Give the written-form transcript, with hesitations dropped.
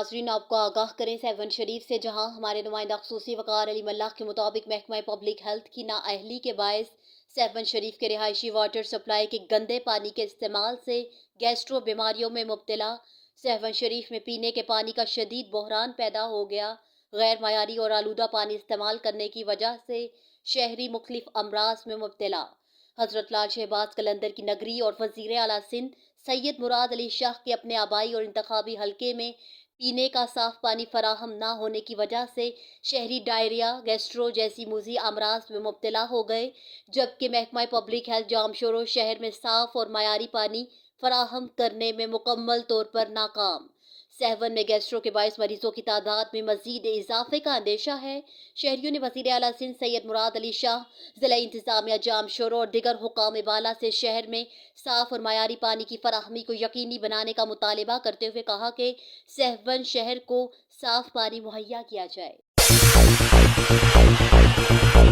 ناظرین آپ کو آگاہ کریں سیون شریف سے، جہاں ہمارے نمائندہ خصوصی وقار علی ملح کے مطابق محکمہ پبلک ہیلتھ کی نااہلی کے باعث سیون شریف کے رہائشی واٹر سپلائی کے گندے پانی کے استعمال سے گیسٹرو بیماریوں میں مبتلا سیون شریف میں پینے کے پانی کا شدید بحران پیدا ہو گیا۔ غیر معیاری اور آلودہ پانی استعمال کرنے کی وجہ سے شہری مختلف امراض میں مبتلا۔ حضرت لال شہباز قلندر کی نگری اور وزیر اعلیٰ سندھ سید مراد علی شاہ کے اپنے آبائی اور انتخابی حلقے میں پینے کا صاف پانی فراہم نہ ہونے کی وجہ سے شہری ڈائریا، گیسٹرو جیسی موذی امراض میں مبتلا ہو گئے، جبکہ محکمہ پبلک ہیلتھ جامشورو شہر میں صاف اور معیاری پانی فراہم کرنے میں مکمل طور پر ناکام۔ سیون میں گیسٹرو کے باعث مریضوں کی تعداد میں مزید اضافے کا اندیشہ ہے۔ شہریوں نے وزیر اعلیٰ سندھ سید مراد علی شاہ، ضلع انتظامیہ جامشورو اور دیگر حکام بالا سے شہر میں صاف اور معیاری پانی کی فراہمی کو یقینی بنانے کا مطالبہ کرتے ہوئے کہا کہ سیون شہر کو صاف پانی مہیا کیا جائے۔